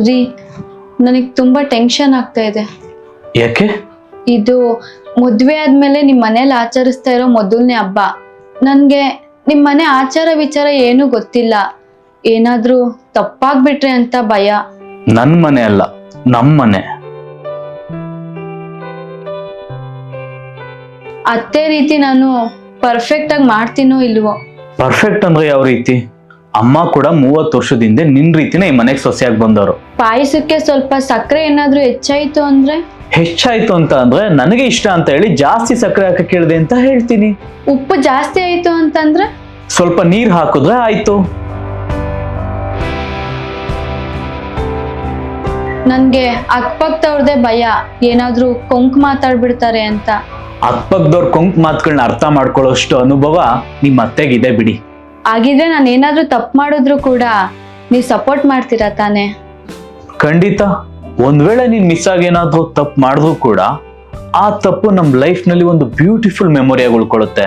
ರೀ, ನನಗೆ ತುಂಬಾ ಟೆನ್ಷನ್ ಆಗ್ತಾ ಇದೆ. ಯಾಕೆ? ಇದು ಮದ್ವೆ ಆದ್ಮೇಲೆ ನಿಮ್ ಮನೇಲಿ ಆಚರಿಸ್ತಾ ಇರೋ ಮೊದಲನೇ ಹಬ್ಬ. ನನ್ಗೆ ನಿಮ್ ಮನೆ ಆಚಾರ ವಿಚಾರ ಏನು ಗೊತ್ತಿಲ್ಲ. ಏನಾದ್ರೂ ತಪ್ಪಾಗ್ಬಿಟ್ರೆ ಅಂತ ಭಯ. ನನ್ ಮನೆ ಅಲ್ಲ, ನಮ್ ಮನೆ. ಅತ್ತೆ ರೀತಿ ನಾನು ಪರ್ಫೆಕ್ಟ್ ಆಗಿ ಮಾಡ್ತೀನೋ ಇಲ್ವೋ? ಪರ್ಫೆಕ್ಟ್ ಅಂದ್ರೆ ಯಾವ ರೀತಿ? ಅಮ್ಮ ಕೂಡ 30 ವರ್ಷದಿಂದ ನಿನ್ ರೀತಿನೇ ಈ ಮನೆಗೆ ಸೊಸೆಯಾಗಿ ಬಂದವರು. ಪಾಯಸಕ್ಕೆ ಸ್ವಲ್ಪ ಸಕ್ಕರೆ ಏನಾದ್ರೂ ಹೆಚ್ಚಾಯ್ತು ಅಂದ್ರೆ? ಹೆಚ್ಚಾಯ್ತು ಅಂತ ಅಂದ್ರೆ ನನಗೆ ಇಷ್ಟ ಅಂತ ಹೇಳಿ ಜಾಸ್ತಿ ಸಕ್ಕರೆ ಹಾಕಿ ಕೇಳಿದೆ ಅಂತ ಹೇಳ್ತೀನಿ. ಉಪ್ಪು ಜಾಸ್ತಿ ಆಯ್ತು ಅಂತಂದ್ರೆ? ಸ್ವಲ್ಪ ನೀರ್ ಹಾಕಿದ್ರೆ ಆಯ್ತು. ನನ್ಗೆ ಅಕ್ಕಪಕ್ಕದವ್ರದೇ ಭಯ, ಏನಾದ್ರೂ ಕೊಂಕ್ ಮಾತಾಡ್ಬಿಡ್ತಾರೆ ಅಂತ. ಅಕ್ಕಪಕ್ಕದವ್ರ ಕೊಂಕ್ ಮಾತುಗಳನ್ನ ಅರ್ಥ ಮಾಡ್ಕೊಳ್ಳೋಷ್ಟು ಅನುಭವ ನಿಮ್ಮ ಅತ್ತೆಗಿದೆ ಬಿಡಿ. ಹಾಗಿದ್ರೆ ನಾನು ಏನಾದ್ರೂ ತಪ್ಪು ಮಾಡಿದ್ರು ಕೂಡ ನೀವ್ ಸಪೋರ್ಟ್ ಮಾಡ್ತೀರಾ ತಾನೆ? ಖಂಡಿತ. ಒಂದ್ ವೇಳೆ ನೀನ್ ಮಿಸ್ ಆಗಿ ಏನಾದ್ರೂ ತಪ್ಪು ಮಾಡಿದ್ರು ಕೂಡ ಆ ತಪ್ಪು ನಮ್ ಲೈಫ್ ನಲ್ಲಿ ಒಂದು ಬ್ಯೂಟಿಫುಲ್ ಮೆಮೊರಿಯಾಗಿ ಉಳ್ಕೊಳ್ಳುತ್ತೆ.